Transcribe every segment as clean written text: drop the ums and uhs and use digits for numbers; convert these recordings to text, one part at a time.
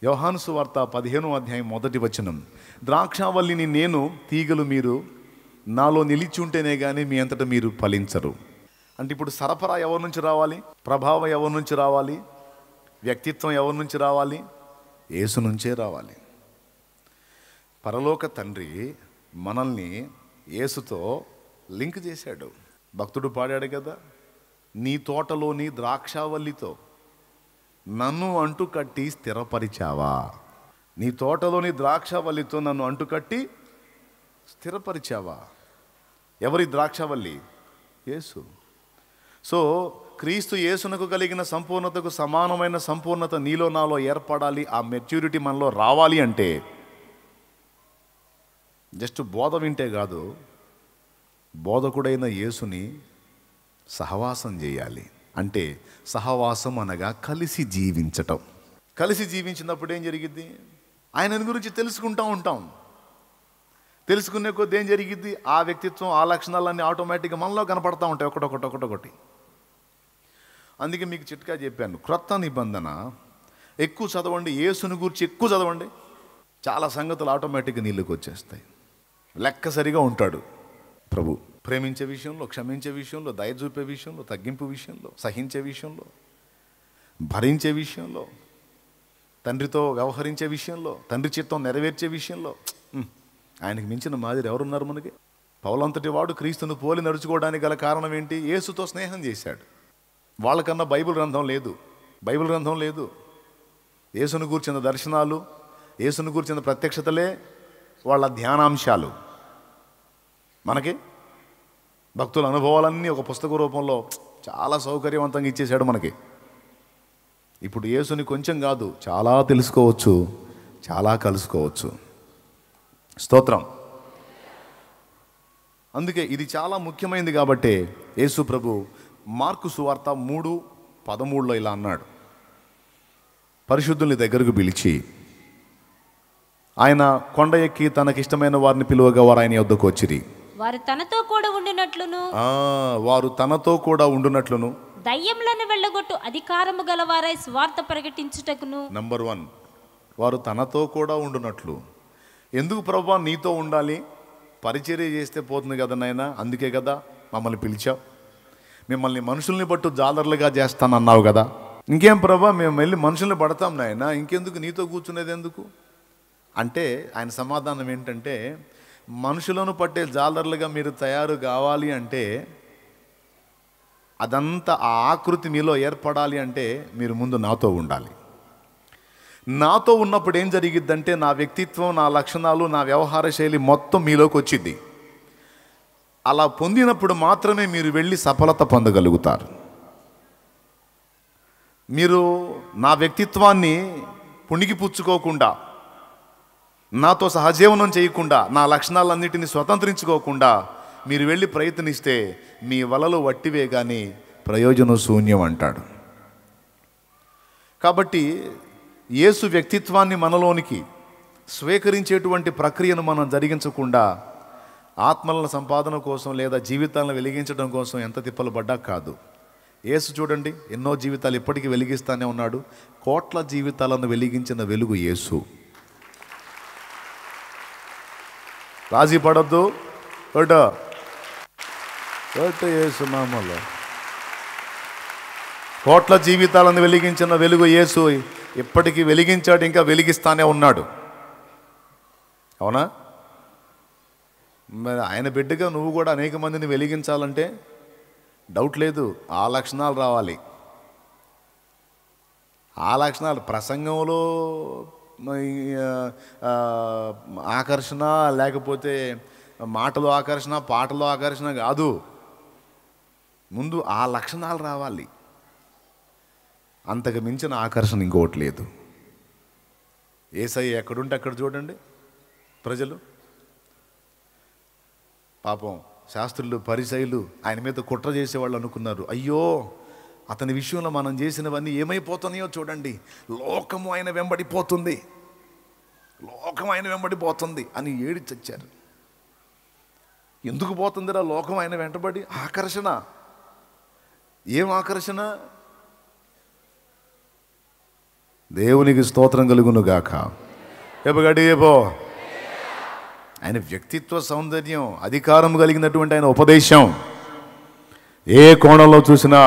యోహాను సువార్త 15వ అధ్యాయం 1వ వచనం, ద్రాక్షావల్లిని నేను, తీగలు మీరు, నాలో నిలిచి ఉంటేనే కానీ మీ అంతటా మీరు ఫలించరు. అంటే ఇప్పుడు సరఫరా ఎవరి నుంచి రావాలి? ప్రభావం ఎవరి నుంచి రావాలి? వ్యక్తిత్వం ఎవరి నుంచి రావాలి? యేసు నుంచే రావాలి. పరలోక తండ్రి మనల్ని యేసుతో లింక్ చేశాడు. భక్తుడు పాడాడు కదా, నీ తోటలోని ద్రాక్షావల్లితో నన్ను అంటుకట్టి స్థిరపరిచావా. నీ తోటలోని ద్రాక్షావల్లితో నన్ను అంటుకట్టి స్థిరపరిచావా. ఎవరి ద్రాక్షావల్లి? యేసు. సో క్రీస్తు యేసునకు కలిగిన సంపూర్ణతకు సమానమైన సంపూర్ణత నీలో నాలో ఏర్పడాలి. ఆ మెచ్యూరిటీ మనలో రావాలి అంటే జస్ట్ బోధ వింటే కాదు, బోధకుడైన యేసుని సహవాసం చేయాలి. అంటే సహవాసం అనగా కలిసి జీవించటం. కలిసి జీవించినప్పుడు ఏం జరిగిద్ది? ఆయన గురించి తెలుసుకుంటూ ఉంటాం. తెలుసుకునే కొద్ది ఏం జరిగిద్ది? ఆ వ్యక్తిత్వం, ఆ లక్షణాలన్నీ ఆటోమేటిక్గా మనలో కనపడతా ఉంటాయి, ఒకటొకటి. అందుకే మీకు చిట్కా చెప్పాను, క్రొత్త నిబంధన ఎక్కువ చదవండి, యేసుని గురించి ఎక్కువ చదవండి, చాలా సంగతులు ఆటోమేటిక్గా నీళ్ళకి వచ్చేస్తాయి. లెక్క సరిగా ఉంటాడు ప్రభు. ప్రేమించే విషయంలో, క్షమించే విషయంలో, దయ చూపే విషయంలో, తగ్గింపు విషయంలో, సహించే విషయంలో, భరించే విషయంలో, తండ్రితో వ్యవహరించే విషయంలో, తండ్రి చిత్తం నెరవేర్చే విషయంలో ఆయనకి మించిన మాదిరి ఎవరున్నారు మనకి? పౌలంతటి వాడు క్రీస్తును పోలి నడుచుకోవడానికి గల కారణం ఏంటి? యేసుతో స్నేహం చేశాడు. వాళ్ళకన్నా బైబిల్ గ్రంథం లేదు. యేసును గూర్చిన దర్శనాలు, యేసును గూర్చిన ప్రత్యక్షతలే వాళ్ళ ధ్యానాంశాలు. మనకి భక్తుల అనుభవాలన్నీ ఒక పుస్తక రూపంలో చాలా సౌకర్యవంతంగా ఇచ్చేశాడు మనకి. ఇప్పుడు యేసుని కొంచెం కాదు, చాలా తెలుసుకోవచ్చు, చాలా కలుసుకోవచ్చు. స్తోత్రం. అందుకే ఇది చాలా ముఖ్యమైనది. కాబట్టి యేసు ప్రభు మార్కు సువార్త 3:13 ఇలా అన్నాడు, పరిశుద్ధుల్ని దగ్గరకు పిలిచి ఆయన కొండ ఎక్కి తనకిష్టమైన వారిని పిలువగా వారు ఆయన యొద్దకు వచ్చిరి. వారు తనతో కూడా ఉండునట్లును దయ్యములను వెళ్ళగొట్టు అధికారము గలవారై స్వార్థ ప్రకటించుటకును. నంబర్ 1, వారు తనతో కూడా ఉండునట్లు. ఎందుకు ప్రభువా నీతో ఉండాలి? పరిచర్య చేస్తే పోతుంది కదా నాయనా, అందుకే కదా మమ్మల్ని పిలిచావు. మిమ్మల్ని మనుషుల్ని బట్టు జాలర్లుగా చేస్తానన్నావు కదా. ఇంకేం ప్రభా, మేము వెళ్ళి మనుషుల్ని పడతాం నాయనా, ఇంకెందుకు నీతో కూర్చునేది ఎందుకు అంటే ఆయన సమాధానం ఏంటంటే, మనుషులను పట్టే జాలర్లుగా మీరు తయారు కావాలి అంటే, అదంతా ఆ ఆకృతి మీలో ఏర్పడాలి అంటే మీరు ముందు నాతో ఉండాలి. నాతో ఉన్నప్పుడు ఏం జరిగిద్దంటే నా వ్యక్తిత్వం, నా లక్షణాలు, నా వ్యవహార శైలి మొత్తం మీలోకి వచ్చింది. అలా పొందినప్పుడు మాత్రమే మీరు వెళ్ళి సఫలత పొందగలుగుతారు. మీరు నా వ్యక్తిత్వాన్ని పుణికిపుచ్చుకోకుండా, నాతో సహజీవనం చేయకుండా, నా లక్షణాలన్నిటిని స్వతంత్రించుకోకుండా మీరు వెళ్ళి ప్రయత్నిస్తే మీ వలలు వట్టివే కానీ ప్రయోజనం శూన్యం అంటాడు. కాబట్టి యేసు వ్యక్తిత్వాన్ని మనలోనికి స్వీకరించేటువంటి ప్రక్రియను మనం జరిగించకుండా ఆత్మల సంపాదన కోసం లేదా జీవితాలను వెలిగించడం కోసం ఎంత తిప్పలు పడ్డా కాదు. యేసు చూడండి, ఎన్నో జీవితాలు ఇప్పటికీ వెలిగిస్తానే ఉన్నాడు. కోట్ల జీవితాలను వెలిగించిన వెలుగు యేసు. రాజీ పడద్దు, యేసు నామములో కోట్ల జీవితాలను వెలిగించిన వెలుగు యేసు. ఇప్పటికీ వెలిగించాడు, ఇంకా వెలిగిస్తానే ఉన్నాడు. అవునా? మరి ఆయన బిడ్డగా నువ్వు కూడా అనేక మందిని వెలిగించాలంటే డౌట్ లేదు, ఆ లక్షణాలు రావాలి. ఆ లక్షణాలు ప్రసంగంలో ఆకర్షణ, లేకపోతే మాటలో ఆకర్షణ, పాటలో ఆకర్షణ కాదు, ముందు ఆ లక్షణాలు రావాలి. అంతకు మించిన ఆకర్షణ ఇంకోటి లేదు. యేసయ్య ఎక్కడుంటే అక్కడ చూడండి, ప్రజలు పాపం శాస్త్రులు, పరిసయ్యులు ఆయన మీద కుట్ర చేసేవాళ్ళు అనుకున్నారు, అయ్యో అతని విషయంలో మనం చేసినవన్నీ ఏమైపోతున్నాయో చూడండి, లోకము ఆయన వెంబడిపోతుంది అని ఏడి చచ్చారు. ఎందుకు పోతుందిరా లోకం ఆయన వెంటబడి? ఆకర్షణ. ఏం ఆకర్షణ? దేవునికి స్తోత్రం కలుగును గాక. ఎప్పగడి ఏపో ఆయన వ్యక్తిత్వ సౌందర్యం, అధికారం కలిగినటువంటి ఆయన ఉపదేశం ఏ కోణంలో చూసినా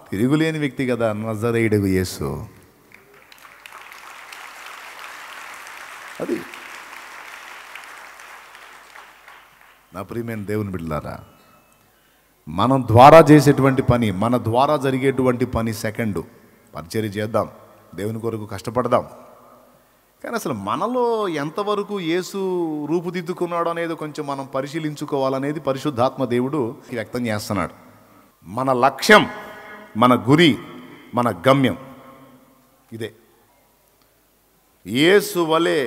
తిరుగులేని వ్యక్తి కదా నజరేయుడు యేసు. అది నా ప్రియమైన దేవుని బిడ్డలారా, మనం ద్వారా చేసేటువంటి పని, మన ద్వారా జరిగేటువంటి పని సెకండు. పరిచర్య చేద్దాం, దేవుని కొరకు కష్టపడదాం, కానీ అసలు మనలో ఎంతవరకు యేసు రూపుదిద్దుకున్నాడు అనేది కొంచెం మనం పరిశీలించుకోవాలనేది పరిశుద్ధాత్మ దేవుడు వ్యక్తం చేస్తున్నాడు. మన లక్ష్యం, మన గురి, మన గమ్యం ఇదే. యేసు వలె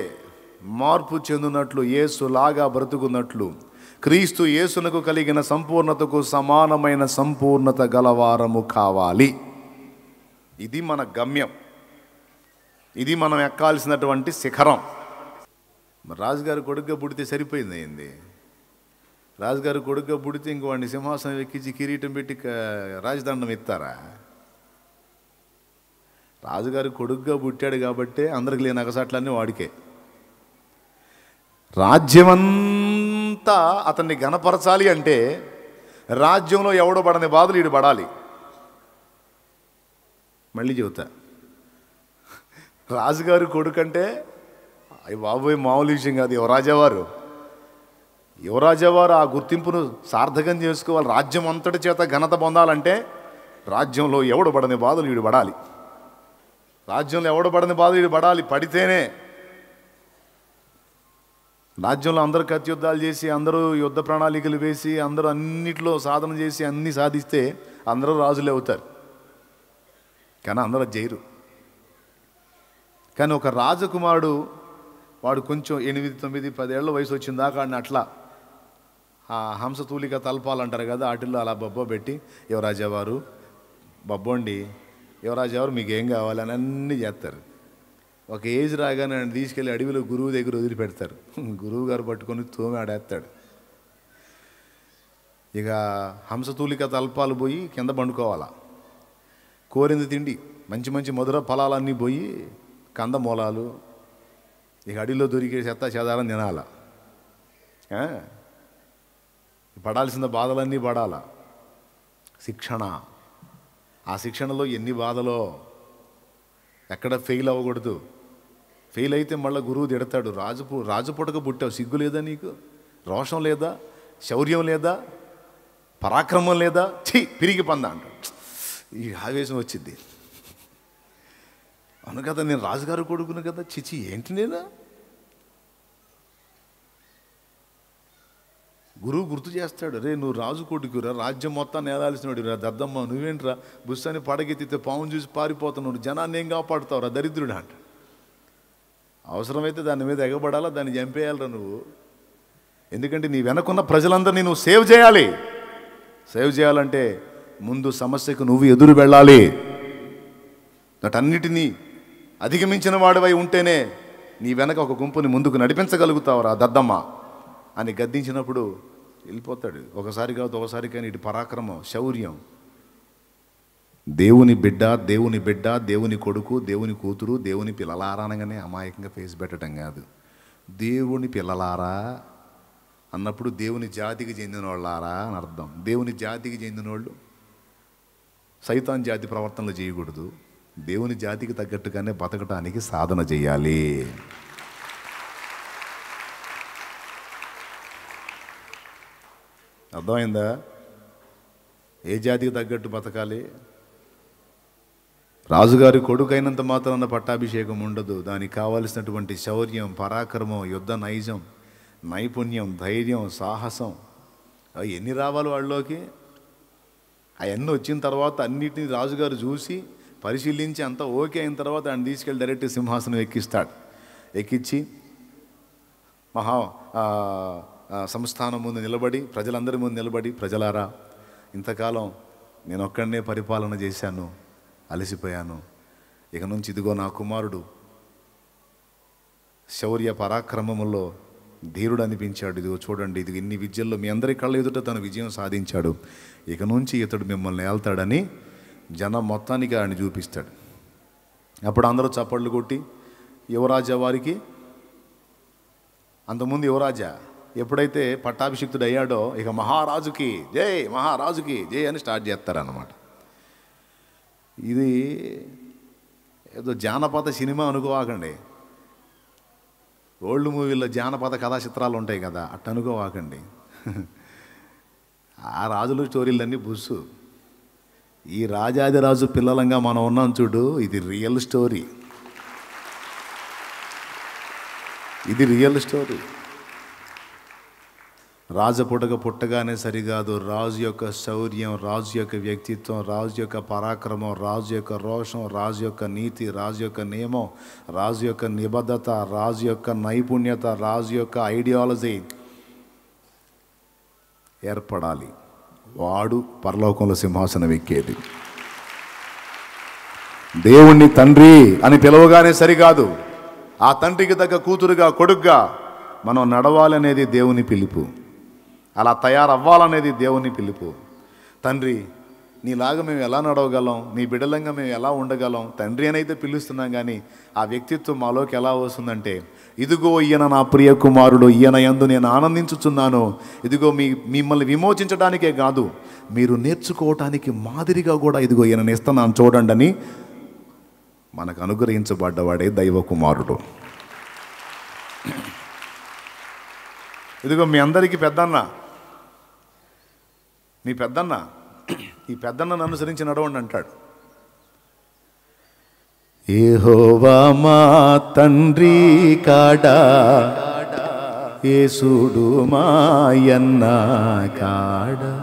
మార్పు చెందినట్లు, యేసులాగా బ్రతుకున్నట్లు, క్రీస్తు యేసునకు కలిగిన సంపూర్ణతకు సమానమైన సంపూర్ణత గలవారము కావాలి. ఇది మన గమ్యం, ఇది మనం ఎక్కాల్సినటువంటి శిఖరం. రాజుగారి కొడుగ్గా పుడితే సరిపోయింది ఏంది? రాజుగారి కొడుగ్గా పుడితే ఇంక వాడిని సింహాసనం ఎక్కించి కిరీటం పెట్టి రాజదండం ఎత్తారా? రాజుగారి కొడుగ్గా పుట్టాడు కాబట్టే అందరికి లేని అగసాట్లన్నీ వాడికే. రాజ్యమంతా అతన్ని గణపరచాలి అంటే రాజ్యంలో ఎవడో పడని బాధలు ఈడు పడాలి. మళ్ళీ చెబుతా, రాజుగారి కొడుకంటే అవి బాబోయ్ మామూలు విషయం కాదు. యువరాజావారు ఆ గుర్తింపును సార్థకం చేసుకోవాలి. రాజ్యం అంతటి చేత ఘనత పొందాలంటే రాజ్యంలో ఎవడు పడని బాధలు వీడు పడాలి. రాజ్యంలో ఎవడు పడని బాధలు వీడు పడాలి. పడితేనే రాజ్యంలో అందరూ కత్తి యుద్ధాలు చేసి, అందరూ యుద్ధ ప్రణాళికలు వేసి, అందరూ అన్నిట్లో సాధన చేసి అన్నీ సాధిస్తే అందరూ రాజులే అవుతారు, కానీ అందరూ చేయరు. కానీ ఒక రాజకుమారుడు, వాడు కొంచెం 8, 9, 10 ఏళ్ళ వయసు వచ్చిన దాకా ఆడిని అట్లా ఆ హంసతూలిక తలపాలంటారు కదా, వాటిల్లో అలా బొబ్బ పెట్టి, యువరాజావారు బొబ్బోండి, యువరాజావారు మీకు ఏం కావాలి అని అన్నీ చేస్తారు. ఒక ఏజ్ రాగానే ఆయన తీసుకెళ్ళి అడవిలో గురువు దగ్గర వదిలిపెడతారు. గురువు గారు పట్టుకొని తోమి ఆడేస్తాడు. ఇక హంసతూలిక తలపాలు పోయి కింద పండుకోవాలా. కోరింది తిండి, మంచి మంచి మధుర ఫలాలన్నీ పోయి కందమూలాలు, ఇక అడవిలో దొరికే చెత్త చెదారం తినాల. పడాల్సిన బాధలన్నీ పడాలా. శిక్షణ, ఆ శిక్షణలో ఎన్ని బాధలో, ఎక్కడ ఫెయిల్ అవ్వకూడదు. ఫెయిల్ అయితే మళ్ళీ గురువు తిడతాడు. రాజు పుట్టక పుట్టావు, సిగ్గు లేదా నీకు? రోషం లేదా? శౌర్యం లేదా? పరాక్రమం లేదా? పిరిగి పందా అంటాడు. ఈ ఆవేశం వచ్చింది. అవును కదా, నేను రాజుగారు కొడుకును కదా, చిచి ఏంటి నేను? గురువు గుర్తు చేస్తాడు, రే నువ్వు రాజు కొడుకురా, రాజ్యం మొత్తాన్ని ఏలాల్సినోడు రా, దద్దమ్మ నువ్వేంట్రా బుస్సని పడగెత్తితే పావును చూసి పారిపోతున్నాడు, జనాన్ని ఏం కాపాడుతావురా దరిద్రుడు అంట. అవసరమైతే దాని మీద ఎగబడాలా, దాన్ని చంపేయాలరా నువ్వు. ఎందుకంటే నీ వెనకున్న ప్రజలందరినీ నువ్వు సేవ్ చేయాలి. సేవ్ చేయాలంటే ముందు సమస్యకు నువ్వు ఎదురు వెళ్ళాలి. వాటన్నిటినీ అధిగమించిన వాడివై ఉంటేనే నీ వెనక ఒక గుంపుని ముందుకు నడిపించగలుగుతావురా దద్దమ్మ అని గద్దించినప్పుడు వెళ్ళిపోతాడు. ఒకసారి కాదు, ఒకసారి కానీ ఇటు పరాక్రమం, శౌర్యం. దేవుని బిడ్డ, దేవుని బిడ్డ, దేవుని కొడుకు, దేవుని కూతురు, దేవుని పిల్లలారా అనగానే అమాయకంగా ఫేస్ పెట్టడం కాదు. దేవుని పిల్లలారా అన్నప్పుడు దేవుని జాతికి చెందిన వాళ్ళారా అని అర్థం. దేవుని జాతికి చెందిన వాళ్ళు సైతాన్ జాతి ప్రవర్తనలు చేయకూడదు. దేవుని జాతికి తగ్గట్టుగానే బతకటానికి సాధన చేయాలి. అర్థమైందా? ఏ జాతికి తగ్గట్టు బతకాలి? రాజుగారి కొడుకు అయినంత మాత్రాన పట్టాభిషేకం ఉండదు. దానికి కావలసినటువంటి శౌర్యం, పరాక్రమం, యుద్ధ నైజం, నైపుణ్యం, ధైర్యం, సాహసం అవి ఎన్ని రావాలి వాళ్ళలోకి? అవన్నీ వచ్చిన తర్వాత అన్నిటినీ రాజుగారు చూసి పరిశీలించి అంతా ఓకే అయిన తర్వాత ఆయన తీసుకెళ్ళి డైరెక్ట్ సింహాసనం ఎక్కిస్తాడు. ఎక్కించి మహా సంస్థానం ముందు నిలబడి, ప్రజలందరి ముందు నిలబడి, ప్రజలారా ఇంతకాలం నేను ఒక్కడనే పరిపాలన చేశాను, అలసిపోయాను. ఇక నుంచి ఇదిగో నా కుమారుడు శౌర్య పరాక్రమములో ధీరుడు అనిపించాడు. ఇదిగో చూడండి, ఇది ఇన్ని విద్యల్లో మీ అందరి కళ్ళ ఎదుట తను విజయం సాధించాడు. ఇక నుంచి ఇతడు మిమ్మల్ని ఏల్తాడని జనం మొత్తానికి ఆయన చూపిస్తాడు. అప్పుడు అందరూ చప్పట్లు కొట్టి యువరాజా వారికి, అంతకుముందు యువరాజా ఎప్పుడైతే పట్టాభిషిక్తుడు అయ్యాడో ఇక మహారాజుకి జై అని స్టార్ట్ చేస్తారన్నమాట. ఇది ఏదో జానపద సినిమా అనుకోవాకండి. ఓల్డ్ మూవీల్లో జానపద కథా చిత్రాలు ఉంటాయి కదా, అట్ట అనుకోవాకండి. ఆ రాజుల స్టోరీలన్నీ బుస్సు. ఈ రాజాదిరాజు పిల్లలంగా మనం ఉన్నాం చూడు, ఇది రియల్ స్టోరీ. ఇది రియల్ స్టోరీ. రాజు పుట్టగానే సరికాదు, రాజు యొక్క శౌర్యం, రాజు యొక్క వ్యక్తిత్వం, రాజు యొక్క పరాక్రమం, రాజు యొక్క రోషం, రాజు యొక్క నీతి, రాజు యొక్క నియమం, రాజు యొక్క నిబద్ధత, రాజు యొక్క నైపుణ్యత, రాజు యొక్క ఐడియాలజీ ఏర్పడాలి. వాడు పరలోకంలో సింహాసనం ఎక్కేది. దేవుణ్ణి తండ్రి అని పిలవగానే సరికాదు, ఆ తండ్రికి తగ్గ కూతురుగా కొడుగ్గా మనం నడవాలనేది దేవుని పిలుపు. అలా తయారవ్వాలనేది దేవుని పిలుపు. తండ్రి నీలాగా మేము ఎలా నడవగలం, నీ బిడ్డలంగా మేము ఎలా ఉండగలం, తండ్రి అని అయితే పిలుస్తున్నాం. కానీ ఆ వ్యక్తిత్వం మాలోకి ఎలా వస్తుందంటే, ఇదిగో ఈయన నా ప్రియ కుమారుడు, ఈయన యందు నేను ఆనందించుచున్నాను, ఇదిగో మిమ్మల్ని విమోచించడానికే కాదు, మీరు నేర్చుకోవటానికి మాదిరిగా కూడా ఇదిగో ఈయనని ఇస్తున్నాను చూడండి అని మనకు అనుగ్రహించబడ్డవాడే దైవ కుమారుడు. ఇదిగో మీ అందరికీ పెద్దన్న, మీ పెద్దన్న, ఈ పెద్దన్నను అనుసరించి నడవండి అంటాడు. యెహోవా మా తండ్రి కాడా, యేసుడు మాయన్న కాడా.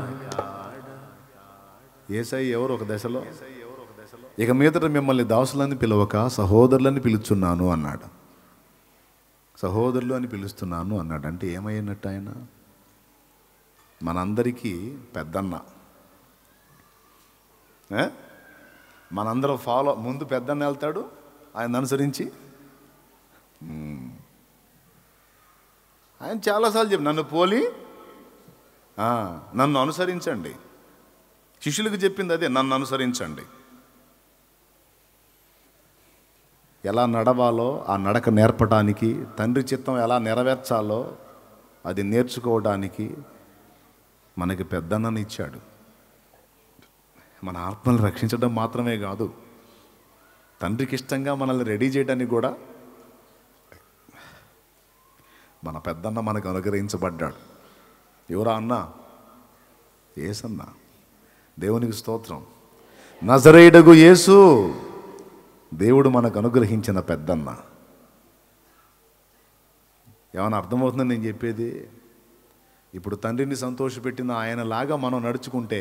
యేసయ్య ఎవరు ఒక దశలో, ఇక మీదట మిమ్మల్ని దాసులని పిలవక సహోదరులని పిలుచున్నాను అన్నాడు. సహోదరులు అని పిలుస్తున్నాను అన్నాడు. అంటే ఏమైనట్టు ఆయన? మనందరికీ పెద్దన్న. మనందరం ముందు పెద్దన్న వెళ్తాడు, ఆయన అనుసరించి. ఆయన చాలాసార్లు చెప్పి నన్ను పోలి నన్ను అనుసరించండి. శిష్యులకు చెప్పింది అదే, నన్ను అనుసరించండి. ఎలా నడవాలో ఆ నడక నేర్పడానికి, తండ్రి చిత్తం ఎలా నెరవేర్చాలో అది నేర్చుకోవడానికి మనకి పెద్దన్నని ఇచ్చాడు. మన ఆత్మను రక్షించడం మాత్రమే కాదు, తండ్రికి ఇష్టంగా మనల్ని రెడీ చేయడానికి కూడా మన పెద్దన్న మనకు అనుగ్రహించబడ్డాడు. ఎవరా అన్నా? యేసన్న. దేవునికి స్తోత్రం. నజరేయుడగు యేసు దేవుడు మనకు అనుగ్రహించిన పెద్దన్న. ఏమైనా అర్థమవుతుందని నేను చెప్పేది? ఇప్పుడు తండ్రిని సంతోషపెట్టిన ఆయనలాగా మనం నడుచుకుంటే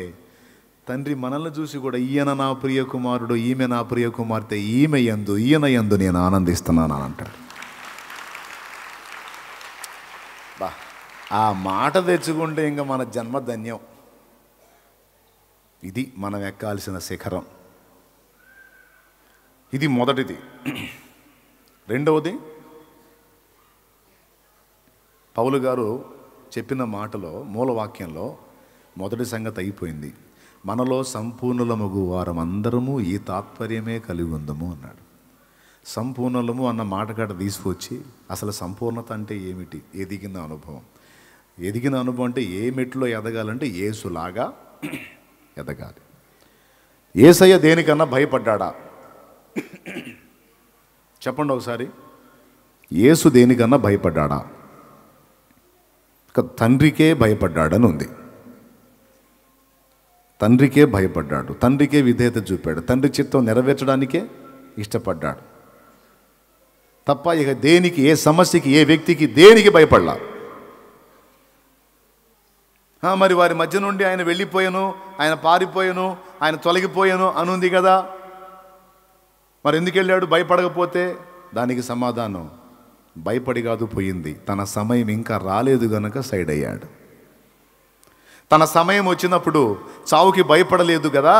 తండ్రి మనల్ని చూసి కూడా ఈయన నా ప్రియ కుమారుడు, ఈమె నా ప్రియ కుమార్తె, ఈయన యందు నేను ఆనందిస్తున్నాను అని అంటాడు. ఆ మాట తెచ్చుకుంటే ఇంకా మన జన్మ ధన్యం. ఇది మనం ఎక్కాల్సిన శిఖరం. ఇది మొదటిది. రెండవది, పౌలు గారు చెప్పిన మాటలో మూలవాక్యంలో మొదటి సంగతి అయిపోయింది. మనలో సంపూర్ణులమగు వారమందరము ఈ తాత్పర్యమే కలిగి ఉందము అన్నాడు. సంపూర్ణులము అన్న మాట కాడ తీసుకొచ్చి అసలు సంపూర్ణత అంటే ఏమిటి? ఎదిగిన అనుభవం. ఎదిగిన అనుభవం అంటే ఏ మెట్లో ఎదగాలంటే యేసులాగా ఎదగాలి. యేసయ్య దేనికన్నా భయపడ్డా? చెప్పండి ఒకసారి. యేసు దేనికన్నా భయపడ్డా? తండ్రికే భయపడ్డాడని ఉంది. తండ్రికే భయపడ్డాడు, తండ్రికే విధేయత చూపాడు, తండ్రి చిత్తం నెరవేర్చడానికే ఇష్టపడ్డాడు తప్ప ఇక దేనికి, ఏ సమస్యకి, ఏ వ్యక్తికి, దేనికి భయపడలా. మరి వారి మధ్య నుండి ఆయన వెళ్ళిపోయాను, ఆయన పారిపోయాను, ఆయన తొలగిపోయాను అనుంది కదా. మరి ఎందుకు వెళ్ళాడు? భయపడకపోతే. దానికి సమాధానం, భయపడి కాదు పోయింది, తన సమయం ఇంకా రాలేదు గనక సైడ్ అయ్యాడు. తన సమయం వచ్చినప్పుడు చావుకి భయపడలేదు కదా.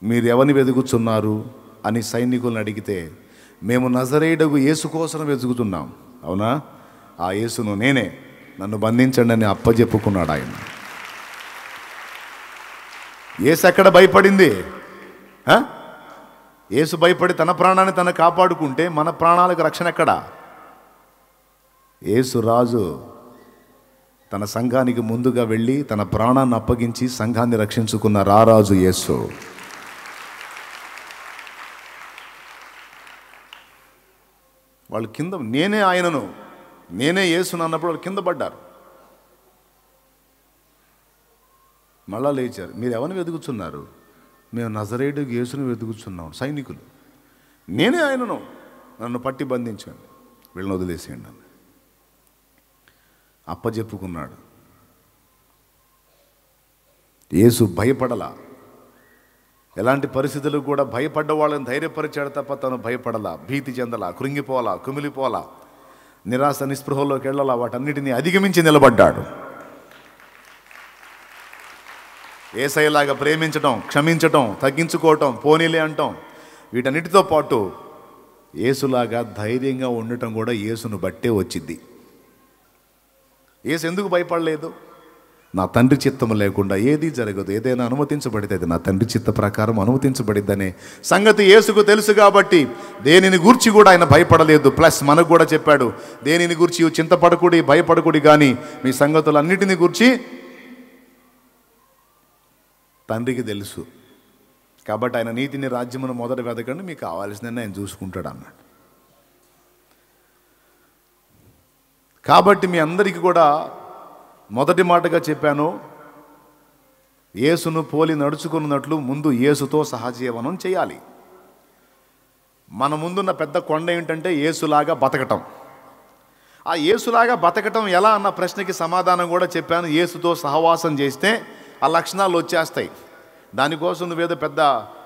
మీరు ఎవరిని వెతుకుతున్నారు అని సైనికులను అడిగితే, మేము నజరేయుడగు యేసు కోసం వెతుకుతున్నాం. అవునా? ఆ యేసును నేనే, నన్ను బంధించండి అని అప్పచెప్పుకున్నాడు ఆయన. యేసు ఎక్కడ భయపడింది? యేసు భయపడి తన ప్రాణాన్ని తను కాపాడుకుంటే మన ప్రాణాలకు రక్షణ ఎక్కడా? యేసు రాజు తన సంఘానికి ముందుగా వెళ్ళి తన ప్రాణాన్ని అప్పగించి సంఘాన్ని రక్షించుకున్న రారాజు యేసు. వాళ్ళు కింద, నేనే ఆయనను, నేనే యేసును అన్నప్పుడు వాళ్ళు కింద పడ్డారు. మళ్ళా లేచారు. మీరు ఎవరిని వెతుకుతున్నారు? మేము నజరేయుడు యేసును వెతుకుతున్నాం. సైనికులు, నేనే ఆయనను, నన్ను పట్టి బంధించండి, వీళ్ళని వదిలేసేయండి అని అప్పజెప్పుకున్నాడు. యేసు భయపడలా. ఎలాంటి పరిస్థితులు కూడా భయపడ్డ వాళ్ళని ధైర్యపరిచాడు తప్ప తను భయపడలా, భీతి చెందలా, కృంగిపోలా, కుమిలిపోలా, నిరాశ నిస్పృహలోకి వెళ్ళాలా. వాటన్నిటినీ అధిగమించి నిలబడ్డాడు. యేసయ్యలాగా ప్రేమించటం, క్షమించటం, తగ్గించుకోవటం, పోనీలే అంటాం, వీటన్నిటితో పాటు యేసులాగా ధైర్యంగా ఉండటం కూడా యేసును బట్టే వచ్చింది. యేసు ఎందుకు భయపడలేదు? నా తండ్రి చిత్తం లేకుండా ఏదీ జరగదు. ఏదైనా అనుమతించబడితే అది నా తండ్రి చిత్త ప్రకారం అనుమతించబడిద్దనే సంగతి యేసుకు తెలుసు కాబట్టి దేనిని గూర్చి కూడా ఆయన భయపడలేదు. ప్లస్ మనకు కూడా చెప్పాడు, దేనిని గూర్చి చింతపడకుడి, భయపడకుడి, కానీ మీ సంగతులన్నిటిని గూర్చి తండ్రికి తెలుసు. కాబట్టి ఆయన నీతిని, రాజ్యమును మొదట వెతకండి, మీకు కావాల్సిందని ఆయన చూసుకుంటాడు అన్నాడు. కాబట్టి మీ అందరికీ కూడా మొదటి మాటగా చెప్పాను, యేసును పోలి నడుచుకున్నట్లు ముందు యేసుతో సహజీవనం చేయాలి. మన ముందున్న పెద్ద కొండ ఏంటంటే యేసులాగా బతకటం. ఆ యేసులాగా బతకటం ఎలా అన్న ప్రశ్నకి సమాధానం కూడా చెప్పాను. యేసుతో సహవాసం చేస్తే ఆ లక్షణాలు వచ్చేస్తాయి. దానికోసం నువ్వేదో పెద్ద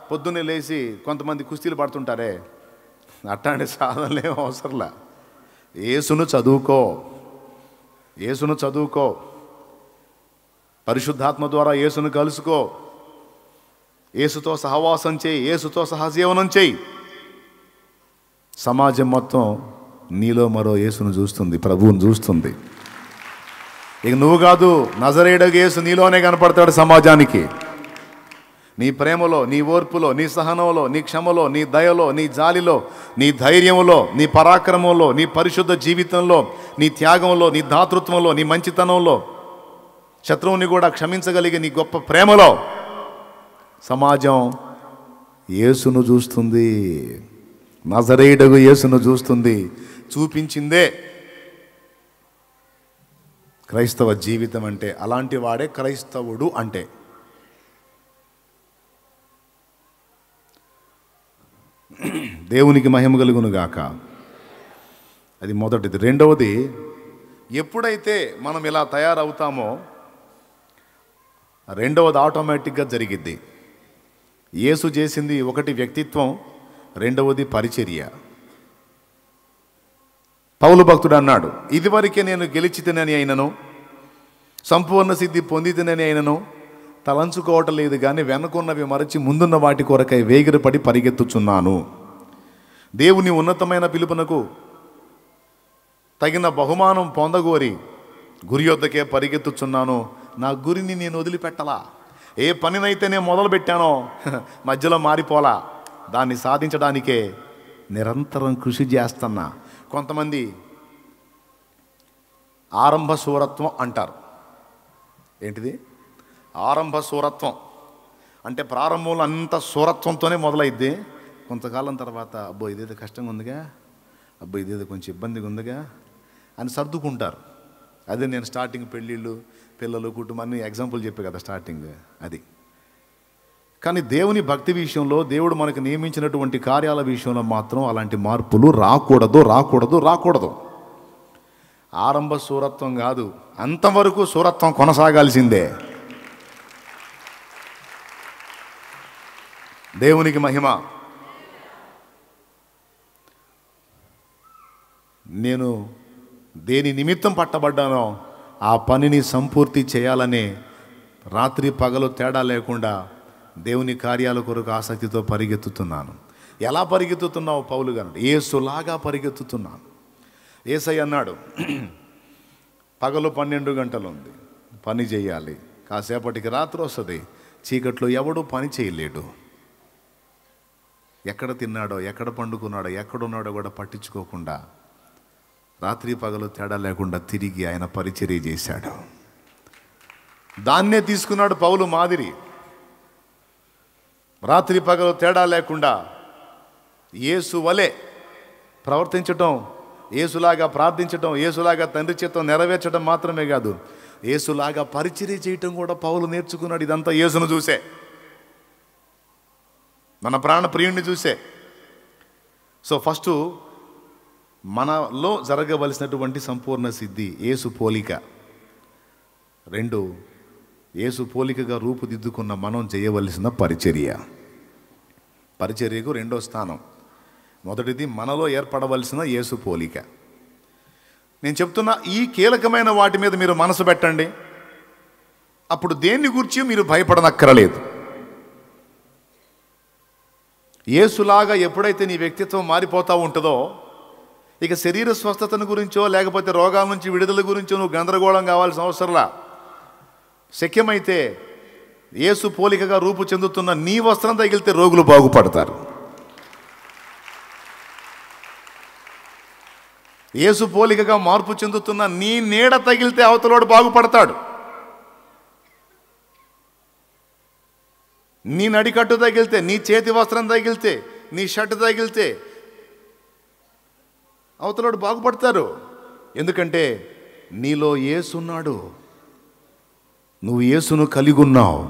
పొద్దున్నే లేచి కొంతమంది కుస్తీలు పడుతుంటారే, అట్లాంటి సాధనలు ఏం అవసరంలా. యేసును చదువుకో, యేసును చదువుకో, పరిశుద్ధాత్మ ద్వారా యేసును కలుసుకో, యేసుతో సహవాసం చేయి, యేసుతో సహజీవనం చేయి. సమాజం మొత్తం నీలో మరో యేసును చూస్తుంది, ప్రభువును చూస్తుంది. ఇక నువ్వు కాదు, నజరేయుడు యేసు నీలోనే కనపడతాడు సమాజానికి. నీ ప్రేమలో, నీ ఓర్పులో, నీ సహనంలో, నీ క్షమలో, నీ దయలో, నీ జాలిలో, నీ ధైర్యంలో, నీ పరాక్రమంలో, నీ పరిశుద్ధ జీవితంలో, నీ త్యాగంలో, నీ దాతృత్వంలో, నీ మంచితనంలో, శత్రువుని కూడా క్షమించగలిగే నీ గొప్ప ప్రేమలో సమాజం యేసును చూస్తుంది. నజరేయుడు యేసును చూస్తుంది. చూపించిందే క్రైస్తవ జీవితం అంటే. అలాంటి వాడే క్రైస్తవుడు అంటే. దేవునికి మహిమ కలుగును గాక. అది మొదటిది. రెండవది, ఎప్పుడైతే మనం ఇలా తయారవుతామో రెండవది ఆటోమేటిక్గా జరిగిద్ది. యేసు చేసింది ఒకటి వ్యక్తిత్వం, రెండవది పరిచర్య. పౌలు భక్తుడు అన్నాడు, ఇదివరకే నేను గెలిచితినని అయినను, సంపూర్ణ సిద్ధి పొందితినని అయినను తలంచుకోవటం లేదు, కానీ వెనుకున్నవి మరచి ముందున్న వాటి కొరకై వేగిరపడి పరిగెత్తుచున్నాను. దేవుని ఉన్నతమైన పిలుపునకు తగిన బహుమానం పొందగోరి గురి యొద్దకే పరిగెత్తుచున్నాను. నా గురిని నేను వదిలిపెట్టలా. ఏ పనినైతే నేను మొదలుపెట్టానో మధ్యలో మారిపోలా. దాన్ని సాధించడానికే నిరంతరం కృషి చేస్తున్నా. కొంతమంది ఆరంభ శూరత్వం అంటారు. ఏంటిది? ఆరంభ శూరత్వం అంటే ప్రారంభంలో అంత శూరత్వంతోనే మొదలైద్ది. కొంతకాలం తర్వాత అబ్బో ఇదేదో కష్టంగా ఉందిగా, అబ్బో ఇదేదో కొంచెం ఇబ్బందిగా ఉందిగా అని సర్దుకుంటారు. అదే నేను స్టార్టింగ్ పెళ్ళిళ్ళు, పిల్లలు, కుటుంబాన్ని ఎగ్జాంపుల్ చెప్పే కదా స్టార్టింగ్ అది. కానీ దేవుని భక్తి విషయంలో, దేవుడు మనకు నియమించినటువంటి కార్యాల విషయంలో మాత్రం అలాంటి మార్పులు రాకూడదు, రాకూడదు, రాకూడదు. ఆరంభ శూరత్వం కాదు, అంతవరకు శూరత్వం కొనసాగాల్సిందే. దేవునికి మహిమ. నేను దేని నిమిత్తం పట్టబడ్డానో ఆ పనిని సంపూర్తి చేయాలని రాత్రి పగలు తేడా లేకుండా దేవుని కార్యాల కొరకు ఆసక్తితో పరిగెత్తుతున్నాను. ఎలా పరిగెత్తుతున్నావు పౌలు గారు? యేసులాగా పరిగెత్తుతున్నాను. యేసయ్య అన్నాడు, పగలు 12 గంటలు ఉంది, పని చేయాలి. కాసేపటికి రాత్రి వస్తుంది, చీకట్లో ఎవడు పని చేయలేడు. ఎక్కడ తిన్నాడో, ఎక్కడ పండుకున్నాడో, ఎక్కడున్నాడో కూడా పట్టించుకోకుండా రాత్రి పగలు తేడా లేకుండా తిరిగి ఆయన పరిచర్య చేశాడు. దాన్నే తీసుకున్నాడు పౌలు మాదిరి. రాత్రి పగలు తేడా లేకుండా యేసు వలె ప్రవర్తించటం, యేసులాగా ప్రార్థించటం, యేసులాగా తండ్రి చిత్తం నెరవేర్చడం మాత్రమే కాదు, యేసులాగా పరిచర్య చేయటం కూడా పౌలు నేర్చుకున్నాడు. ఇదంతా యేసును చూసే, మన ప్రాణ ప్రియుణ్ణి చూసే. సో ఫస్ట్ మనలో జరగవలసినటువంటి సంపూర్ణ సిద్ధి యేసు పోలిక. 2, యేసు పోలికగా రూపుదిద్దుకున్న మనం చేయవలసిన పరిచర్య. పరిచర్యకు 2వ స్థానం. మొదటిది మనలో ఏర్పడవలసిన యేసు పోలిక. నేను చెప్తున్న ఈ కీలకమైన వాటి మీద మీరు మనసు పెట్టండి. అప్పుడు దేన్ని గురించి మీరు భయపడనక్కరలేదు. యేసులాగా ఎప్పుడైతే నీ వ్యక్తిత్వం మారిపోతూ ఉంటుందో, ఇక శరీర స్వస్థతను గురించో లేకపోతే రోగాల నుంచి విడుదల గురించో నువ్వు గందరగోళం కావాల్సిన అవసరంలా. శక్యమైతే యేసు పోలికగా రూపు చెందుతున్న నీ వస్త్రం తగిలితే రోగులు బాగుపడతారు. యేసు పోలికగా మార్పు చెందుతున్న నీ నీడ తగిలితే అవతలోడు బాగుపడతాడు. నీ నడికట్టు తగిలితే, నీ చేతి వస్త్రం తగిలితే, నీ షర్ట్ తగిలితే అవతలోడు బాగుపడతారు. ఎందుకంటే నీలో యేసున్నాడు, నువ్వు యేసును కలిగి ఉన్నావు.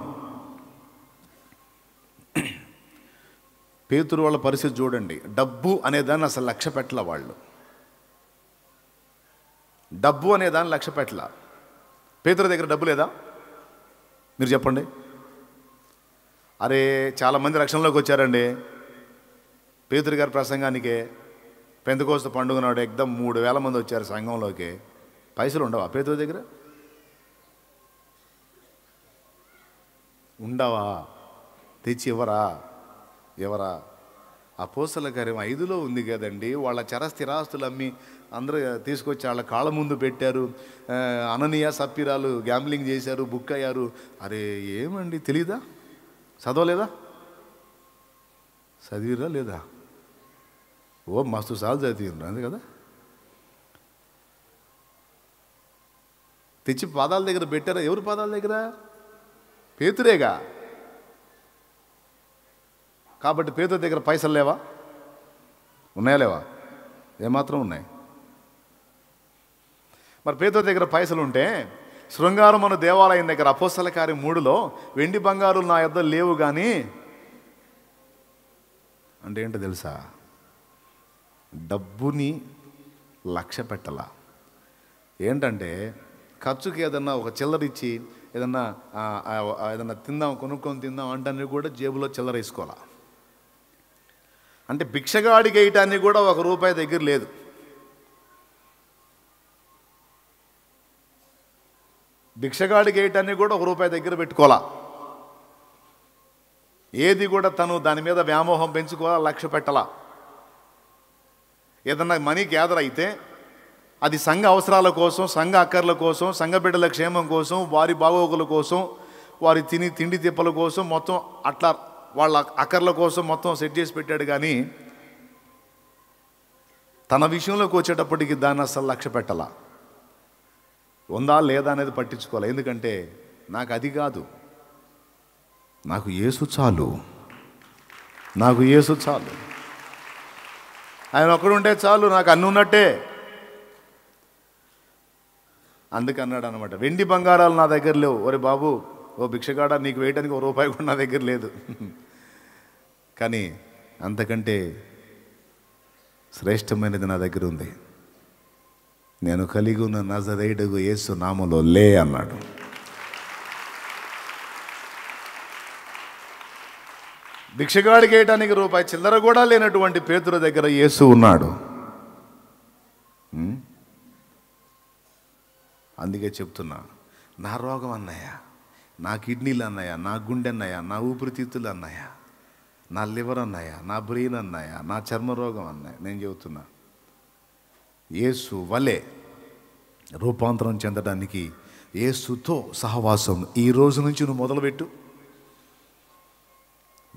పేతురు వాళ్ళ పరిస్థితి చూడండి. డబ్బు అనేదాన్ని అసలు లక్ష్య పెట్టల వాళ్ళు. డబ్బు అనేదాన్ని లక్ష్య పెట్టల. పేతురు దగ్గర డబ్బు లేదా? మీరు చెప్పండి. అరే చాలామంది రక్షణలోకి వచ్చారండి. పేతురు గారి ప్రసంగానికే పెంతెకోస్తు పండుగ నాడు ఎగ్దం 3000 మంది వచ్చారు సంఘంలోకి. పైసలు ఉండవా పేతురు దగ్గర? ఉండవా? తెచ్చి ఎవరా? అపోస్తల కార్యం 5లో ఉంది కదండి. వాళ్ళ చరస్థిరాస్తులు అమ్మి అందరూ తీసుకొచ్చి వాళ్ళ కాళ్ళ ముందు పెట్టారు. అననీయ సప్పిరాలు గ్యాంబ్లింగ్ చేశారు, బుక్ అయ్యారు. అరే ఏమండి తెలీదా? చదవలేదా? చదివిరా లేదా? ఓ మస్తు సార్లు చదివిండ్రు, అంతే కదా. తెచ్చి పాదాల దగ్గర పెట్టారా? ఎవరు పాదాల దగ్గర? పేతురేగా. కాబట్టి పేతురు దగ్గర పైసలు లేవా? ఉన్నాయా లేవా? ఏమాత్రం ఉన్నాయి. మరి పేతురు దగ్గర పైసలు ఉంటే శృంగారం అను దేవాలయం దగ్గర అపోస్తల కార్యం 3లో వెండి బంగారులు నా యొద్ద లేవు కానీ అంటే ఏంటో తెలుసా? డబ్బుని లక్ష్య పెట్టాల. ఏంటంటే ఖర్చుకి ఏదన్నా ఒక చిల్లరిచ్చి ఏదన్నా తిందాం, కొనుక్కొని తిందాం అంటే కూడా జేబులో చిల్లర వేసుకోవాలా. అంటే భిక్షగాడికి వేయటానికి కూడా ₹1 దగ్గర లేదు. భిక్షగాడికి వేయటానికి కూడా ₹1 దగ్గర పెట్టుకోవాలా. ఏది కూడా తను దాని మీద వ్యామోహం పెంచుకోవాలా, లక్ష్య పెట్టాలా. ఏదన్నా మనీ గ్యాదర్ అయితే అది సంఘ అవసరాల కోసం, సంఘ అక్కర్ల కోసం, సంఘ బిడ్డల క్షేమం కోసం, వారి బాగోగుల కోసం, వారి తిండి తిప్పల కోసం, మొత్తం అట్లా వాళ్ళ అక్కర్ల కోసం మొత్తం సెట్ చేసి పెట్టాడు. కానీ తన విషయంలోకి వచ్చేటప్పటికి దాన్ని అసలు లక్ష్య పెట్టాల. ఉందా లేదా అనేది పట్టించుకోవాలి. ఎందుకంటే నాకు అది కాదు, నాకు యేసు చాలు, నాకు యేసు చాలు, ఆయన ఒక్కడుంటే చాలు, నాకు అన్నీ ఉన్నట్టే. అందుకన్నాడు అనమాట, వెండి బంగారాలు నా దగ్గర లేవు. ఒరే బాబు, ఓ భిక్షగాడ, నీకు వేయటానికి ₹1 కూడా నా దగ్గర లేదు. కానీ అంతకంటే శ్రేష్టమైనది నా దగ్గర ఉంది. నేను కలిగి ఉన్న నజరేయుడగు యేసు నామములో లే అన్నాడు. భిక్షగాడికి వేయటానికి ₹1 చిల్లర కూడా లేనటువంటి పేతురు దగ్గర యేసు ఉన్నాడు. అందుకే చెప్తున్నా, నా రోగం అన్నయ్య, నా కిడ్నీలు అన్నయ్య, నా గుండె అన్నయ్య, నా ఊపిరితిత్తులు అన్నయ్య, నా లివర్ అన్నయ్య, నా బ్రెయిన్ అన్నయ్య, నా చర్మరోగం అన్నయ్య. నేను చెబుతున్నా, యేసు వలె రూపాంతరం చెందడానికి యేసుతో సహవాసం ఈ రోజు నుంచి నువ్వు మొదలుపెట్టు.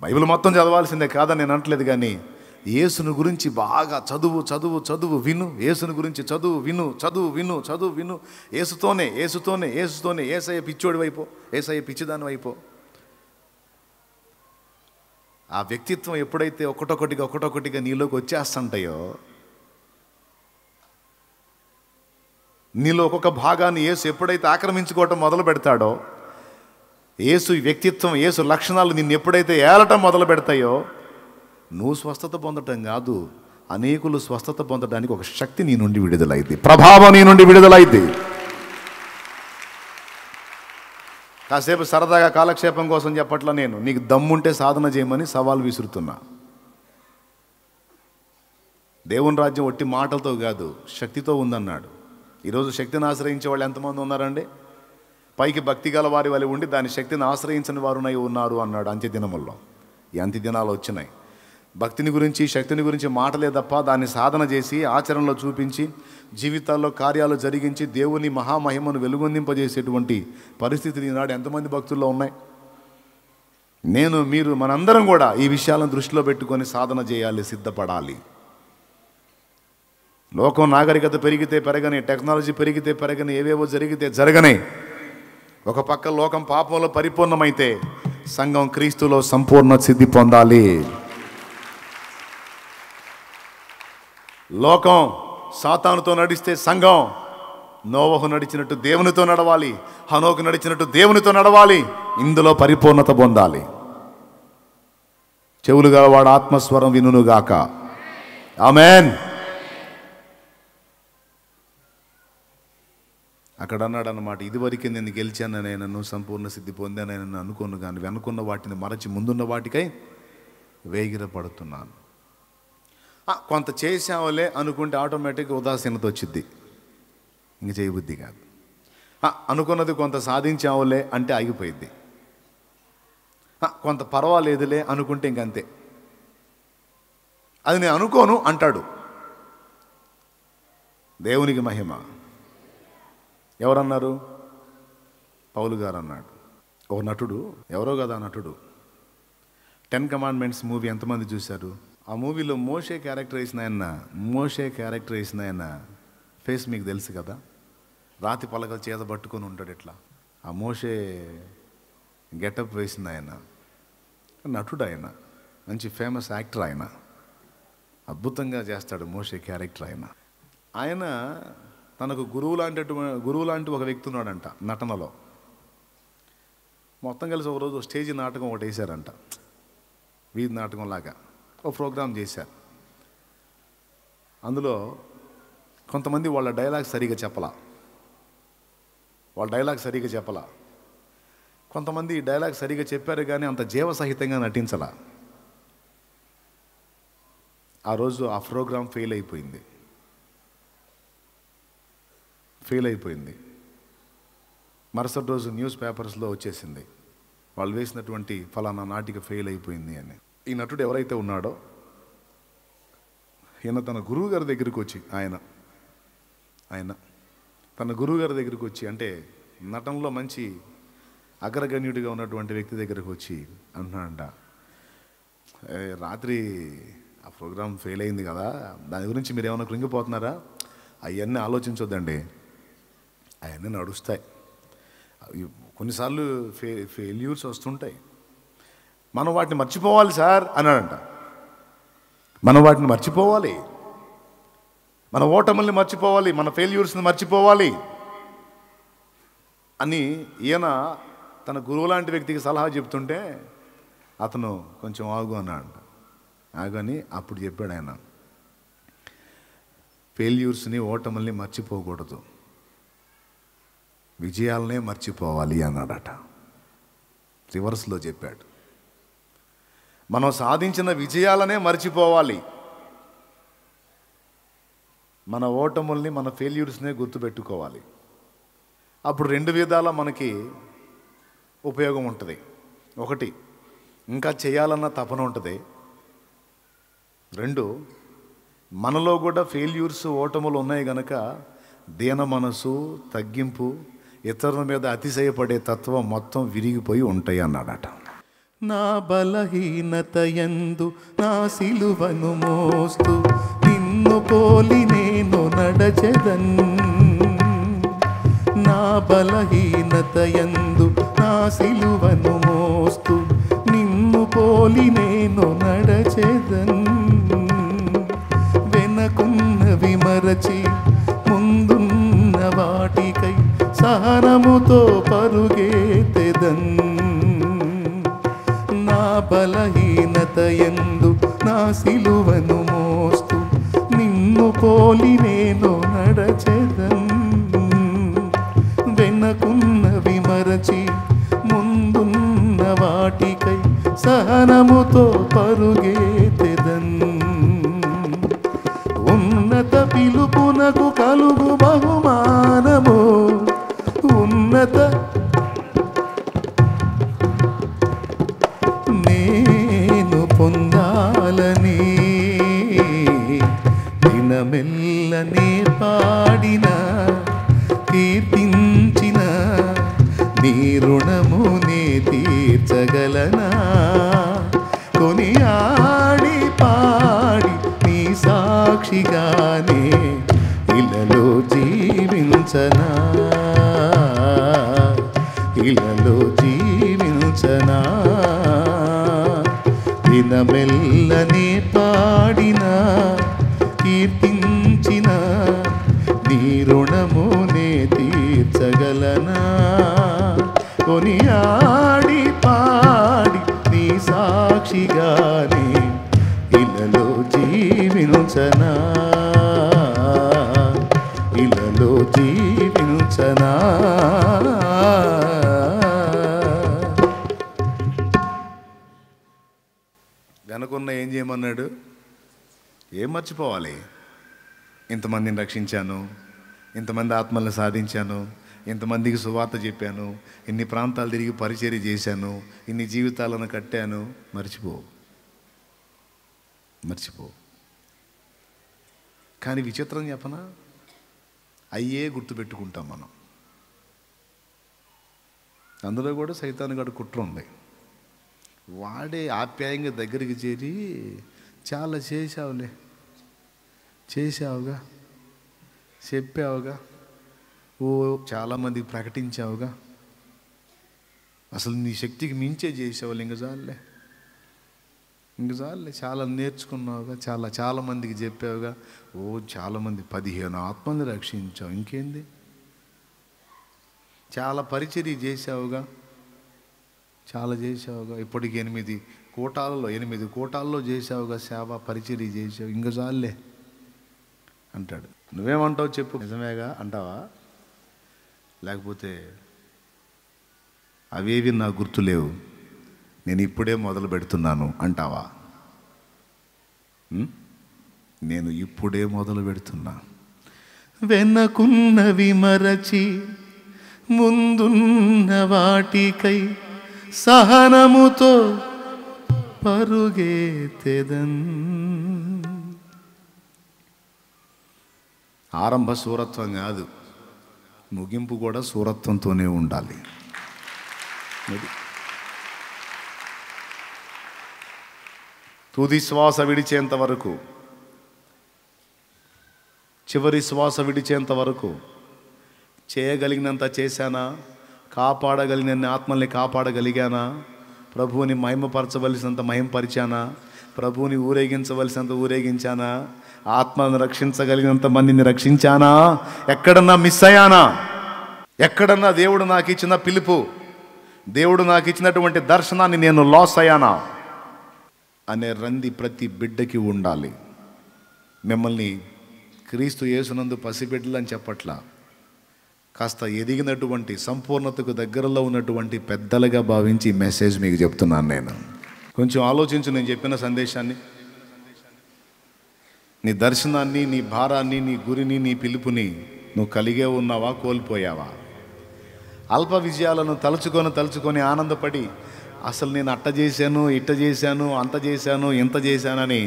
బైబిల్ మొత్తం చదవాల్సిందే కాదని నేను అనట్లేదు, కానీ యేసుని గురించి బాగా చదువు విను. యేసుని గురించి చదువు విను. యేసుతోనే యేసయ్య పిచ్చోడి వైపో, యేసయ్య పిచ్చిదాని వైపో. ఆ వ్యక్తిత్వం ఎప్పుడైతే ఒక్కొక్కటిగా నీలోకి వచ్చేస్తుంటాయో, నీలో ఒక్కొక్క భాగాన్ని యేసు ఎప్పుడైతే ఆక్రమించుకోవటం మొదలు పెడతాడో, యేసు వ్యక్తిత్వం, యేసు లక్షణాలు నిన్ను ఎప్పుడైతే ఏలటం మొదలు పెడతాయో, నువ్వు స్వస్థత పొందటం కాదు, అనేకులు స్వస్థత పొందడానికి ఒక శక్తి నీ నుండి విడుదలైంది, ప్రభావం నీ నుండి విడుదలైంది. కాసేపు సరదాగా కాలక్షేపం కోసం చెప్పట్లా, నేను నీకు దమ్ముంటే సాధన చేయమని సవాల్ విసురుతున్నా. దేవుని రాజ్యం ఒట్టి మాటలతో కాదు, శక్తితో ఉందన్నాడు. ఈరోజు శక్తిని ఆశ్రయించే వాళ్ళు ఎంతమంది ఉన్నారండి? పైకి భక్తి గల వారి వల్ల ఉండి దాని శక్తిని ఆశ్రయించని వారునై ఉన్నారు అన్నాడు అంత్యదినముల్లో. ఈ అంత్యదినాలు వచ్చినాయి. భక్తిని గురించి, శక్తిని గురించి మాటలే తప్ప దాన్ని సాధన చేసి ఆచరణలో చూపించి జీవితాల్లో కార్యాలు జరిగించి దేవుని మహామహిమను వెలుగొందింపజేసేటువంటి పరిస్థితులు ఈనాడు ఎంతమంది భక్తుల్లో ఉన్నాయి? నేను, మీరు, మనందరం కూడా ఈ విషయాలను దృష్టిలో పెట్టుకొని సాధన చేయాలి, సిద్ధపడాలి. లోకం నాగరికత పెరిగితే పెరగని, టెక్నాలజీ పెరిగితే పెరగని, ఏవేవో జరిగితే జరగని, ఒక పక్క లోకం పాపంలో పరిపూర్ణమైతే సంఘం క్రీస్తులో సంపూర్ణ సిద్ధి పొందాలి. లోకం సాతానుతో నడిస్తే సంఘం నోవహు నడిచినట్టు దేవునితో నడవాలి, హనోకు నడిచినట్టు దేవునితో నడవాలి. ఇందులో పరిపూర్ణత పొందాలి. చెవులు గలవాడు ఆత్మస్వరం వినుగాక. ఆమెన్. అక్కడ అన్నాడు అన్నమాట, ఇదివరకు నేను గెలిచానైనా, సంపూర్ణ సిద్ధి పొందానైనా అనుకోను, కానీ వెనుకున్న వాటిని మరచి ముందున్న వాటికై వేగిరపడుతున్నాను. కొంత చేసావులే అనుకుంటే ఆటోమేటిక్గా ఉదాసీనత వచ్చింది, ఇంక చేయబుద్ధి కాదు. అనుకున్నది కొంత సాధించావులే అంటే ఆగిపోయింది. కొంత పర్వాలేదులే అనుకుంటే ఇంకంతే. అది నేను అనుకోను అంటాడు. దేవునికి మహిమ. ఎవరన్నారు? పౌలు గారు అన్నాడు. ఓ నటుడు, ఎవరో కదా నటుడు, 10 కమాండ్మెంట్స్ మూవీ ఎంతమంది చూశారు? ఆ మూవీలో మోషే క్యారెక్టర్ వేసిన ఆయన ఫేస్ మీకు తెలుసు కదా. రాతి పలకలు చేత పట్టుకొని ఉంటాడు ఇట్లా. ఆ మోషే గెటప్ వేసిన ఆయన నటుడు, ఆయన మంచి ఫేమస్ యాక్టర్, ఆయన అద్భుతంగా చేస్తాడు మోషే క్యారెక్టర్. ఆయన తనకు గురువు లాంటి ఒక వ్యక్తి ఉన్నాడంట నటనలో. మొత్తం కలిసి ఒకరోజు స్టేజ్ నాటకం ఒకటి వేశారంట, వీధి నాటకం లాగా ఒక ప్రోగ్రాం చేశారు. అందులో కొంతమంది వాళ్ళ డైలాగ్ సరిగా చెప్పలా, కొంతమంది డైలాగ్ సరిగా చెప్పారు కానీ అంత జీవసహితంగా నటించలా. ఆ రోజు ఆ ప్రోగ్రాం ఫెయిల్ అయిపోయింది. మరుసటి రోజు న్యూస్ పేపర్స్లో వచ్చేసింది, వాళ్ళు వేసినటువంటి ఫలానా నాటిక ఫెయిల్ అయిపోయింది అని. ఈ నటుడు ఎవరైతే ఉన్నాడో ఈయన తన గురువు గారి దగ్గరికి వచ్చి, ఆయన తన గురువు గారి దగ్గరికి వచ్చి, అంటే నటనలో మంచి అగ్రగణ్యుడిగా ఉన్నటువంటి వ్యక్తి దగ్గరికి వచ్చి అంటున్నాడంట, రాత్రి ఆ ప్రోగ్రాం ఫెయిల్ అయింది కదా, దాని గురించి మీరు ఏమైనా కృంగిపోతున్నారా? అవన్నీ ఆలోచించొద్దండి, అవన్నీ నడుస్తాయి. కొన్నిసార్లు ఫెయిల్యూర్స్ వస్తుంటాయి, మనం వాటిని మర్చిపోవాలి సార్ అన్నాడంట. మనం వాటిని మర్చిపోవాలి, మన ఓటముల్ని మర్చిపోవాలి, మన ఫెయిల్యూర్స్ని మర్చిపోవాలి అని ఈయన తన గురువు లాంటి వ్యక్తికి సలహా చెప్తుంటే అతను కొంచెం ఆగు అన్నాడంట. ఆగని అప్పుడు చెప్పాడు ఆయన, ఫెయిల్యూర్స్ని, ఓటముల్ని మర్చిపోకూడదు, విజయాలనే మర్చిపోవాలి అన్నాడట. రివర్స్లో చెప్పాడు, మనం సాధించిన విజయాలనే మర్చిపోవాలి, మన ఓటముల్ని, మన ఫెయిల్యూర్స్నే గుర్తుపెట్టుకోవాలి. అప్పుడు 2 విధాల మనకి ఉపయోగం ఉంటుంది. ఒకటి, ఇంకా చేయాలన్న తపన ఉంటుంది. 2, మనలో కూడా ఫెయిల్యూర్స్, ఓటములు ఉన్నాయి కనుక దీన మనసు, తగ్గింపు, ఇతరుల మీద అతిశయపడే తత్వం మొత్తం విరిగిపోయి ఉంటాయి అన్నాడట. నా బలహీనతయందు నా సిలువను మోస్తూ నిన్ను పోలి నేను నడచెదన్. నా బలహీనతయందు నా సిలువను మోస్తూ నిన్ను పోలి నేను నడచెదన్. వెనకున్నవి మరచి ముందున్న వాటికై సహనముతో పరుగెత్తెదన్. నా బలహీనతయందు నా సిలువను మోస్తూ నిన్ను పోలి నేను నడచెదన్. వెనకున్నవి మరచి ముందున్న వాటికై సహనముతో పరుగెత్తెదన్. ఉన్నత పిలుపునకు కలుగు బహుమానము ఉన్నత నేను పొందాలని దినమెల్లనే పాడిన కీర్తించిన నీ రుణమునే తీర్చగలనా. కొనియాడి పాడి నీ సాక్షిగానే ఇలలో జీవించనా, ఇలలో జీవించనా. దినమెల్లనే పాడిన కీర్తించిన నీ రుణమునే తీర్చగలనా. కొనియాడి పాడి నీ సాక్షిగానే ఇలలో జీవించనా, ఇలలో జీవించనా. వెనకున్న ఏం చేయమన్నాడు? ఏం మర్చిపోవాలి? ఇంతమందిని రక్షించాను, ఇంతమంది ఆత్మలను సాధించాను, ఇంతమందికి సువార్త చెప్పాను, ఇన్ని ప్రాంతాలు తిరిగి పరిచర్య చేశాను, ఇన్ని జీవితాలను కట్టాను. మర్చిపో. కానీ విచిత్రం చెప్పనా, అయ్యే గుర్తుపెట్టుకుంటాం మనం. అందులో కూడా సైతాను గడు కుట్ర ఉంది. వాడే ఆప్యాయంగా దగ్గరికి చేరి చాలా చేశావుగా, చెప్పావుగా, ఓ చాలామందికి ప్రకటించావుగా, అసలు నీ శక్తికి మించే చేసావు, ఇంక చాలే, చాలా నేర్చుకున్నావుగా, చాలా మందికి చెప్పావుగా, ఓ చాలామంది 15 ఆత్మల్ని రక్షించావు, ఇంకేంది, చాలా పరిచర్య చేశావుగా, ఇప్పటికి 8 కూటాల్లో చేశావుగా, సేవ పరిచర్య చేసావు, ఇంక చాలే అంటాడు. నువ్వేమంటావు చెప్పు? నిజమేగా అంటావా? లేకపోతే అవేవి నా గుర్తులేవు, నేను ఇప్పుడే మొదలు పెడుతున్నాను అంటావా? నేను ఇప్పుడే మొదలు పెడుతున్నా. వెనకున్నవి మరచి ముందున్న వాటికై సహనముతో పరుగెత్తెదన్. ఆరంభ శూరత్వం కాదు, ముగింపు కూడా శూరత్వంతోనే ఉండాలి. తుది శ్వాస విడిచేంత వరకు, చివరి శ్వాస విడిచేంత వరకు చేయగలిగినంత చేశానా? కాపాడగలిగిన ఆత్మల్ని కాపాడగలిగానా? ప్రభువుని మహిమపరచవలసినంత మహిమపరిచానా? ప్రభువుని ఊరేగించవలసినంత ఊరేగించానా? ఆత్మను రక్షించగలిగినంత మందిని రక్షించానా? ఎక్కడన్నా మిస్ అయ్యానా? ఎక్కడన్నా దేవుడు నాకు ఇచ్చిన పిలుపు, దేవుడు నాకు ఇచ్చినటువంటి దర్శనాన్ని నేను లాస్ అయ్యానా అనే రంది ప్రతి బిడ్డకి ఉండాలి. మిమ్మల్ని క్రీస్తు యేసునందు పసిబిడ్డలు అని చెప్పట్లా, కాస్త ఎదిగినటువంటి సంపూర్ణతకు దగ్గరలో ఉన్నటువంటి పెద్దలుగా భావించి ఈ మెసేజ్ మీకు చెప్తున్నాను. నేను కొంచెం ఆలోచించు. నేను చెప్పిన సందేశాన్ని, నీ దర్శనాన్ని, నీ భారాన్ని, నీ గురిని, నీ పిలుపుని నువ్వు కలిగే ఉన్నావా, కోల్పోయావా? అల్ప విజయాలను తలుచుకొని ఆనందపడి అసలు నేను అట్ట చేశాను, ఇట్ట చేశాను, అంత చేశాను, ఇంత చేశానని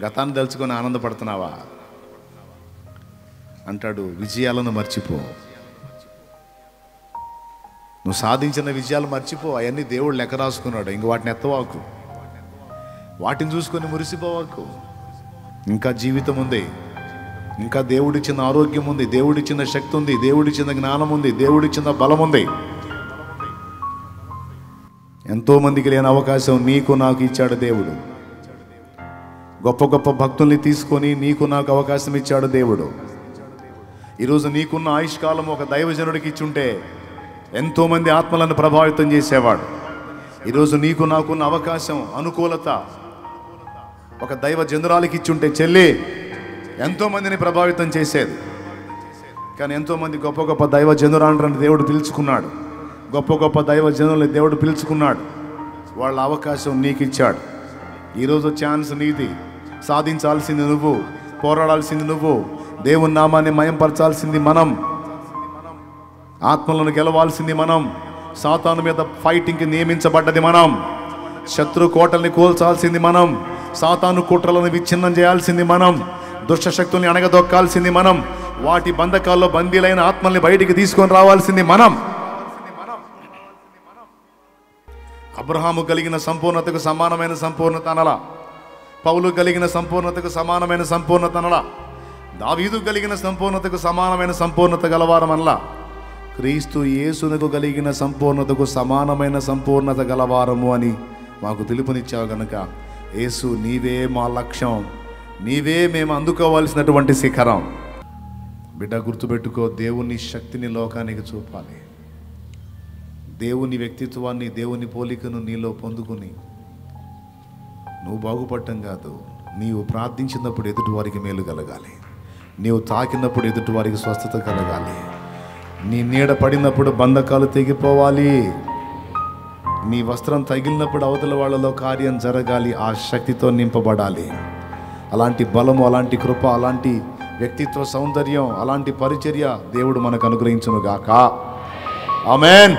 గతాన్ని తలుచుకొని ఆనందపడుతున్నావా? అంటాడు, విజయాలను మర్చిపో. నువ్వు సాధించిన విజయాలు మర్చిపో, అవన్నీ దేవుడు లెక్క రాసుకున్నాడు. ఇంక వాటిని ఎత్తవాకు, వాటిని చూసుకొని మురిసిపోవాకు. ఇంకా జీవితం ఉంది, ఇంకా దేవుడిచ్చిన ఆరోగ్యం ఉంది, దేవుడిచ్చిన శక్తి ఉంది, దేవుడిచ్చిన జ్ఞానం ఉంది, దేవుడిచ్చిన బలం ఉంది. ఎంతోమందికి లేని అవకాశం నీకు నాకు ఇచ్చాడు దేవుడు. గొప్ప గొప్ప భక్తుల్ని తీసుకొని నీకు నాకు అవకాశం ఇచ్చాడు దేవుడు. ఈరోజు నీకున్న ఆయుష్కాలం ఒక దైవజనుడికి ఇచ్చుంటే ఎంతోమంది ఆత్మలను ప్రభావితం చేసేవాడు. ఈరోజు నీకు నాకున్న అవకాశం, అనుకూలత ఒక దైవ జనురాలికి ఇచ్చుంటే చెల్లి ఎంతోమందిని ప్రభావితం చేసేది. కానీ ఎంతోమంది గొప్ప గొప్ప దైవ జనురాలను దేవుడు పిలుచుకున్నాడు, గొప్ప గొప్ప దైవ జనుల్ని దేవుడు పిలుచుకున్నాడు. వాళ్ళ అవకాశం నీకు ఇచ్చాడు. ఈరోజు ఛాన్స్ నీది. సాధించాల్సింది నువ్వు, పోరాడాల్సింది నువ్వు, దేవుని నామాన్ని మయంపరచాల్సింది మనం, ఆత్మలను గెలవాల్సింది మనం, సాతాను మీద ఫైటింగ్కి నియమించబడ్డది మనం, శత్రు కోటల్ని కూల్చాల్సింది మనం, సాతాను కుట్రలను విచ్ఛిన్నం చేయాల్సింది మనం, దుష్టశక్తుల్ని అణగదొక్కాల్సింది మనం, వాటి బంధకాల్లో బందీలైన ఆత్మల్ని బయటికి తీసుకొని రావాల్సింది మనం. అబ్రహాము కలిగిన సంపూర్ణతకు సమానమైన సంపూర్ణత అనలా, పౌలు కలిగిన సంపూర్ణతకు సమానమైన సంపూర్ణత అనలా, దావీదు కలిగిన సంపూర్ణతకు సమానమైన సంపూర్ణత గలవారం అనలా, క్రీస్తు యేసునకు కలిగిన సంపూర్ణతకు సమానమైన సంపూర్ణత గలవారము అని మాకు పిలుపునిచ్చావు గనుక యేసు నీవే మా లక్ష్యం, నీవే మేము అందుకోవాల్సినటువంటి శిఖరం. బిడ్డ గుర్తుపెట్టుకో, దేవుని శక్తిని లోకానికి చూపాలి. దేవుని వ్యక్తిత్వాన్ని, దేవుని పోలికను నీలో పొందుకుని నువ్వు బాగుపడటం కాదు, నీవు ప్రార్థించినప్పుడు ఎదుటి వారికి మేలు కలగాలి, నీవు తాకినప్పుడు ఎదుటి వారికి స్వస్థత కలగాలి, నీ నీడ పడినప్పుడు బంధకాలు తెగిపోవాలి, నీ వస్త్రం తగిలినప్పుడు అవతల వాళ్ళలో కార్యం జరగాలి, ఆ శక్తితో నింపబడాలి. అలాంటి బలము, అలాంటి కృప, అలాంటి వ్యక్తిత్వ సౌందర్యం, అలాంటి పరిచర్య దేవుడు మనకు అనుగ్రహించును గాక. ఆమేన్.